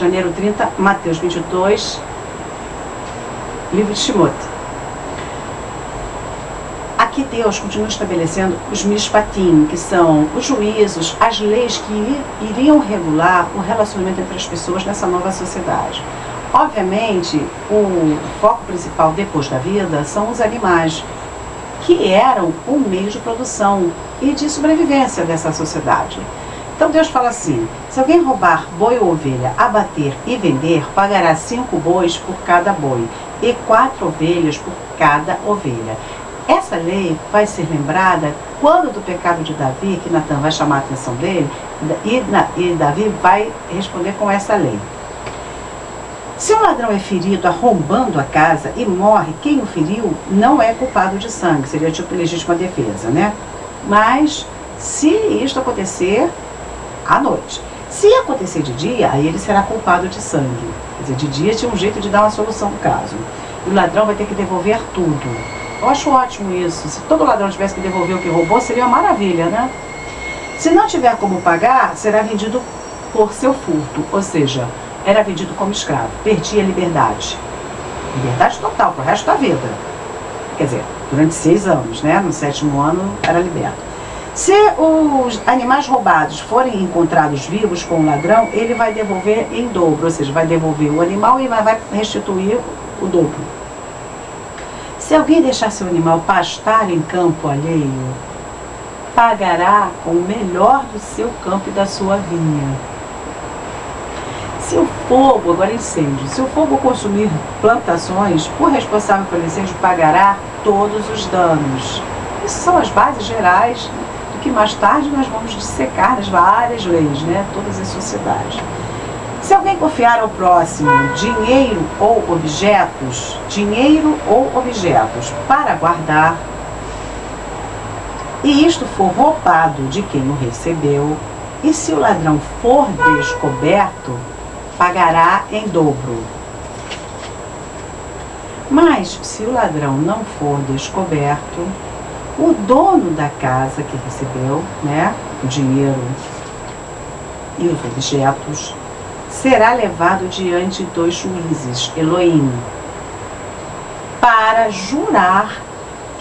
janeiro 30, Mateus 22, livro de Timóteo. Aqui Deus continua estabelecendo os mishpatim, que são os juízos, as leis que iriam regular o relacionamento entre as pessoas nessa nova sociedade. Obviamente, o foco principal depois da vida são os animais, que eram o meio de produção e de sobrevivência dessa sociedade. Então Deus fala assim: se alguém roubar boi ou ovelha, abater e vender, pagará 5 bois por cada boi e 4 ovelhas por cada ovelha. Essa lei vai ser lembrada quando do pecado de Davi, que Natan vai chamar a atenção dele, e Davi vai responder com essa lei. Se um ladrão é ferido arrombando a casa e morre, quem o feriu não é culpado de sangue, seria tipo legítima defesa, né? Mas se isto acontecer à noite, se acontecer de dia, aí ele será culpado de sangue. Quer dizer, de dia tinha um jeito de dar uma solução do caso. E o ladrão vai ter que devolver tudo. Eu acho ótimo isso. Se todo ladrão tivesse que devolver o que roubou, seria uma maravilha, né? Se não tiver como pagar, será vendido por seu furto, ou seja, era vendido como escravo, perdia a liberdade. Liberdade total, pro resto da vida. Quer dizer, durante 6 anos, né? No 7º ano era liberto. Se os animais roubados forem encontrados vivos com o ladrão, ele vai devolver em dobro, ou seja, vai devolver o animal e vai restituir o dobro. Se alguém deixar seu animal pastar em campo alheio, pagará com o melhor do seu campo e da sua vinha. Se o fogo, agora incêndio, se o fogo consumir plantações, o responsável pelo incêndio pagará todos os danos. Essas são as bases gerais do que mais tarde nós vamos dissecar nas várias leis, né? Todas as sociedades. Se alguém confiar ao próximo dinheiro ou objetos para guardar, e isto for roubado de quem o recebeu, e se o ladrão for descoberto, pagará em dobro. Mas se o ladrão não for descoberto, o dono da casa que recebeu, né, o dinheiro e os objetos, será levado diante dos juízes, Elohim, para jurar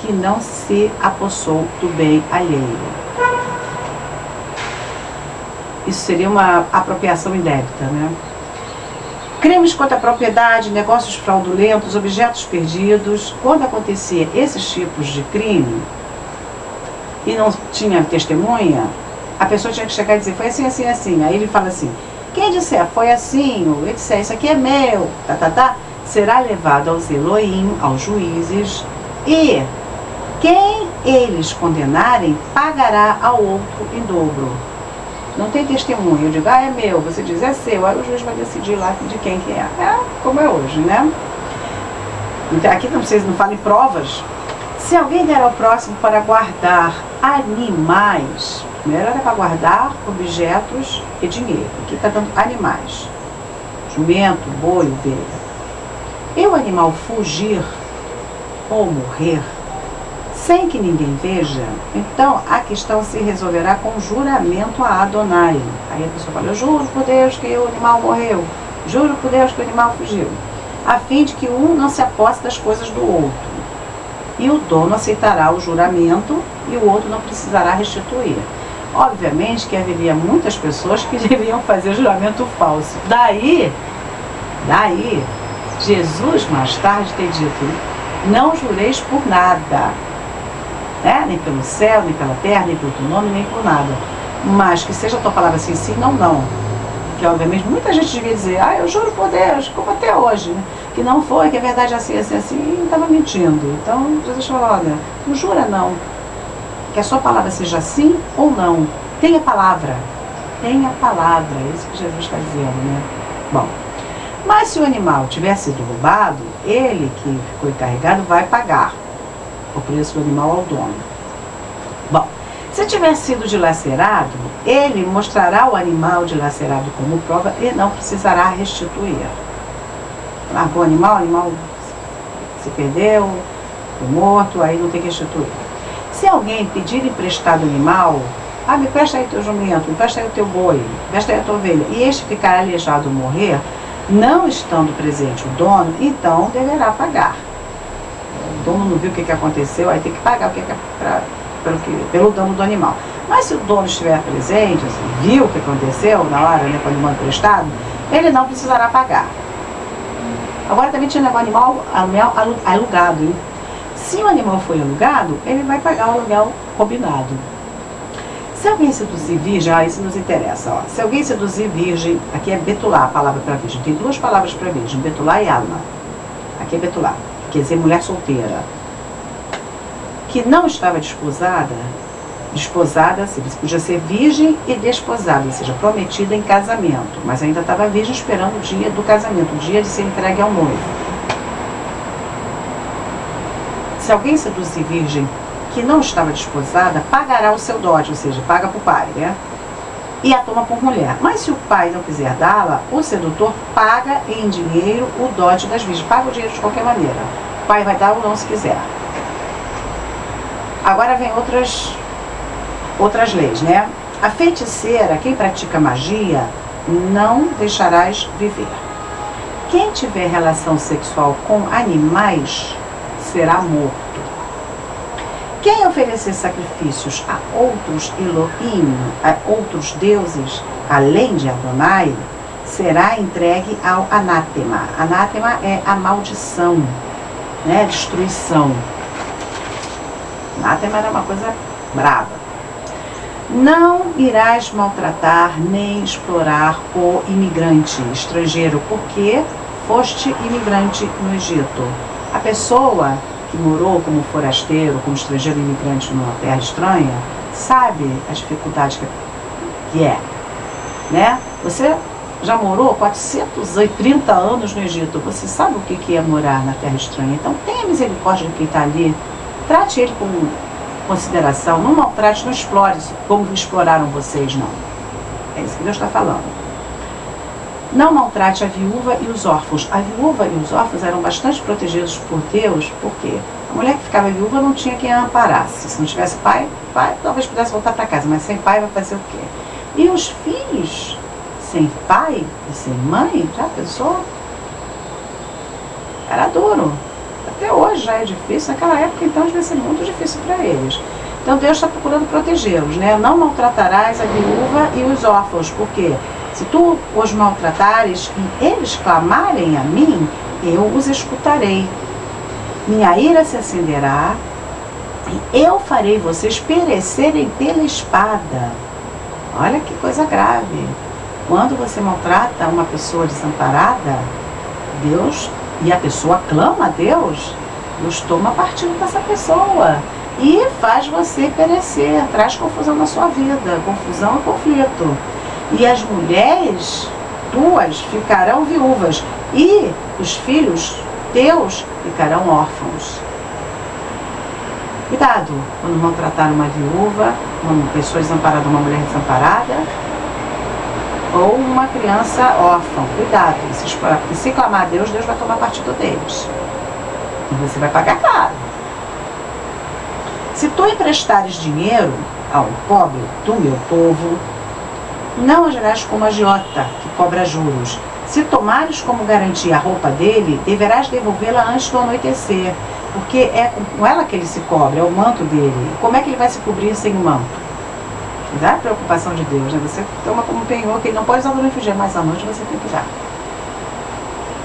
que não se apossou do bem alheio. Isso seria uma apropriação indébita, né? Crimes contra a propriedade, negócios fraudulentos, objetos perdidos. Quando acontecia esses tipos de crime e não tinha testemunha, a pessoa tinha que chegar e dizer, foi assim, assim, assim. Aí ele fala assim, quem disser foi assim, ou ele disser, isso aqui é meu, será levado aos Elohim, aos juízes, e quem eles condenarem pagará ao outro em dobro. Não tem testemunho, eu digo, é meu, você diz, é seu, aí o juiz vai decidir lá de quem que é. É como é hoje, né? Então, aqui vocês não falam em provas. Se alguém der ao próximo para guardar animais, primeiro era para guardar objetos e dinheiro, aqui está dando animais, jumento, boi, ovelha, e o animal fugir ou morrer, sem que ninguém veja, então a questão se resolverá com juramento a Adonai. Aí a pessoa fala, eu juro por Deus que o animal morreu, juro por Deus que o animal fugiu, a fim de que um não se aposse das coisas do outro. E o dono aceitará o juramento e o outro não precisará restituir. Obviamente que haveria muitas pessoas que deveriam fazer juramento falso. Daí, Jesus mais tarde ter dito, não jureis por nada, né? Nem pelo céu, nem pela terra, nem pelo teu nome, nem por nada. Mas que seja a tua palavra assim, sim, não, não. Que obviamente muita gente devia dizer, eu juro por Deus, como até hoje, né? Que não foi, que é verdade assim, assim, assim, e estava mentindo. Então Jesus falou, olha, não jura não. Que a sua palavra seja sim ou não. Tenha palavra. Tenha palavra. É isso que Jesus está dizendo, né? Bom, mas se o animal tiver sido roubado, ele que ficou encarregado vai pagar o preço do animal ao dono. Bom, se tiver sido dilacerado, ele mostrará o animal dilacerado como prova e não precisará restituir. Largou o animal se perdeu, foi morto, aí não tem que restituir. Se alguém pedir emprestado o animal, me presta aí teu jumento, me presta aí o teu boi, me presta aí a tua ovelha, e este ficar aleijado ou morrer, não estando presente o dono, então deverá pagar. O dono não viu o que aconteceu, aí tem que pagar pelo dano do animal. Mas se o dono estiver presente, assim, viu o que aconteceu na hora, né, com o animal emprestado, ele não precisará pagar. Agora também tinha um animal alugado, hein? Se o animal foi alugado, ele vai pagar o aluguel combinado. Se alguém seduzir virgem, isso nos interessa, ó. Se alguém seduzir virgem, aqui é betular a palavra para virgem, tem duas palavras para virgem, betular e alma. Aqui é betular, quer dizer mulher solteira, que não estava desposada, podia ser virgem e desposada, ou seja, prometida em casamento, mas ainda estava virgem esperando o dia do casamento, o dia de ser entregue ao noivo. Se alguém seduzir virgem que não estava desposada, pagará o seu dote, ou seja, paga para o pai, né? E a toma por mulher. Mas se o pai não quiser dá-la, o sedutor paga em dinheiro o dote das virgens, paga o dinheiro de qualquer maneira. O pai vai dar ou não se quiser. Agora vem outras leis, né? A feiticeira, quem pratica magia, não deixarás viver. Quem tiver relação sexual com animais será morto. Quem oferecer sacrifícios a outros Elohim, a outros deuses, além de Adonai, será entregue ao anátema. Anátema é a maldição, né? Destruição. Anátema era uma coisa brava. Não irás maltratar nem explorar o imigrante estrangeiro, porque foste imigrante no Egito. A pessoa que morou como forasteiro, como estrangeiro imigrante numa terra estranha, sabe a dificuldade que é, né? Você já morou 430 anos no Egito, você sabe o que é morar na terra estranha. Então tenha misericórdia de quem está ali, trate ele com consideração, não maltrate, não explore como exploraram vocês, não. É isso que Deus está falando. Não maltrate a viúva e os órfãos. A viúva e os órfãos eram bastante protegidos por Deus, porque a mulher que ficava viúva não tinha quem a amparasse. Se não tivesse pai talvez pudesse voltar para casa, mas sem pai vai fazer o quê? E os filhos sem pai e sem mãe, já pensou? Era duro. Até hoje já é difícil, naquela época então devia ser muito difícil para eles. Então Deus está procurando protegê-los, né? Não maltratarás a viúva e os órfãos, porque se tu os maltratares e eles clamarem a mim, eu os escutarei. Minha ira se acenderá e eu farei vocês perecerem pela espada. Olha que coisa grave. Quando você maltrata uma pessoa desamparada, Deus, e a pessoa clama a Deus, Deus toma partido dessa pessoa e faz você perecer, traz confusão na sua vida, confusão e conflito. E as mulheres tuas ficarão viúvas e os filhos teus ficarão órfãos. Cuidado quando maltratar uma viúva, uma pessoa desamparada, uma mulher desamparada ou uma criança órfã. Cuidado, porque se clamar a Deus, Deus vai tomar partido deles. E você vai pagar caro. Se tu emprestares dinheiro ao pobre do meu povo, não agirás como agiota, que cobra juros. Se tomares como garantia a roupa dele, deverás devolvê-la antes do anoitecer, porque é com ela que ele se cobre, é o manto dele. Como é que ele vai se cobrir sem o manto? Dá a preocupação de Deus, né? Você toma como penhor, que ele não pode usar durante o dia, mas à noite você tem que dar.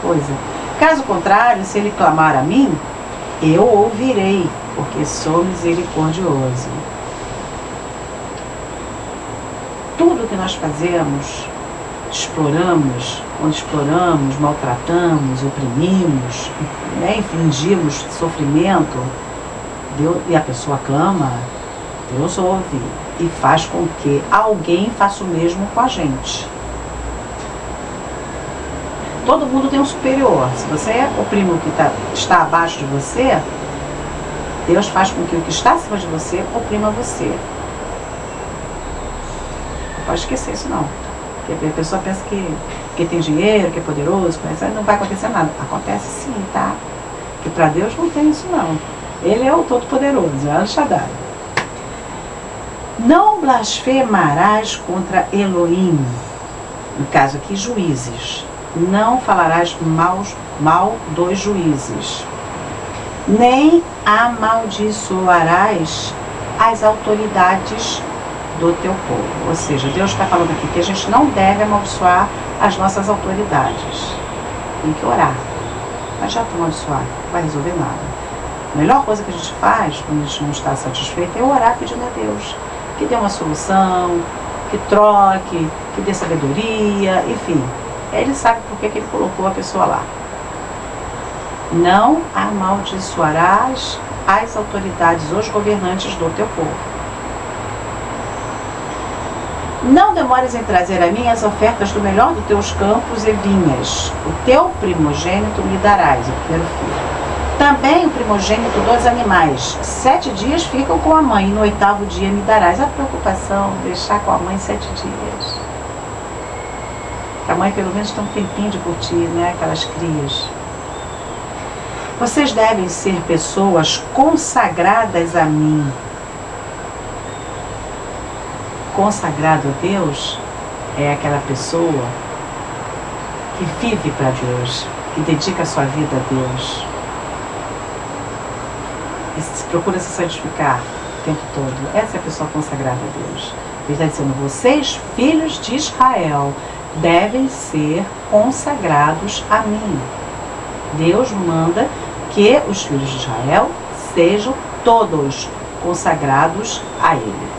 Coisa. Caso contrário, se ele clamar a mim, eu ouvirei, porque sou misericordioso. Tudo que nós fazemos, quando exploramos, maltratamos, oprimimos, né, infligimos sofrimento, Deus, e a pessoa clama, Deus ouve e faz com que alguém faça o mesmo com a gente. Todo mundo tem um superior. Se você oprime o que está abaixo de você, Deus faz com que o que está acima de você oprima você. Não pode esquecer isso não. Porque a pessoa pensa que tem dinheiro, que é poderoso, não vai acontecer nada. Acontece sim, tá? Porque para Deus não tem isso não. Ele é o Todo-Poderoso, é El Shaddai. Não blasfemarás contra Elohim, no caso aqui, juízes. Não falarás mal dos juízes, nem amaldiçoarás as autoridades do teu povo. Ou seja, Deus está falando aqui que a gente não deve amaldiçoar as nossas autoridades. Tem que orar. Mas já para amaldiçoar, não vai resolver nada. A melhor coisa que a gente faz quando a gente não está satisfeito é orar pedindo a Deus que dê uma solução, que troque, que dê sabedoria, enfim. Ele sabe por que ele colocou a pessoa lá. Não amaldiçoarás as autoridades, os governantes do teu povo. Não demores em trazer a mim as ofertas do melhor dos teus campos e vinhas. O teu primogênito me darás, o primeiro filho. Também o primogênito dos animais. 7 dias ficam com a mãe, e no 8º dia me darás. A preocupação, deixar com a mãe 7 dias. A mãe pelo menos tem um tempinho de curtir, né? Aquelas crias. Vocês devem ser pessoas consagradas a mim. Consagrado a Deus é aquela pessoa que vive para Deus, que dedica a sua vida a Deus. E procura se santificar o tempo todo. Essa é a pessoa consagrada a Deus. Ele está dizendo, vocês, filhos de Israel, devem ser consagrados a mim. Deus manda que os filhos de Israel sejam todos consagrados a Ele.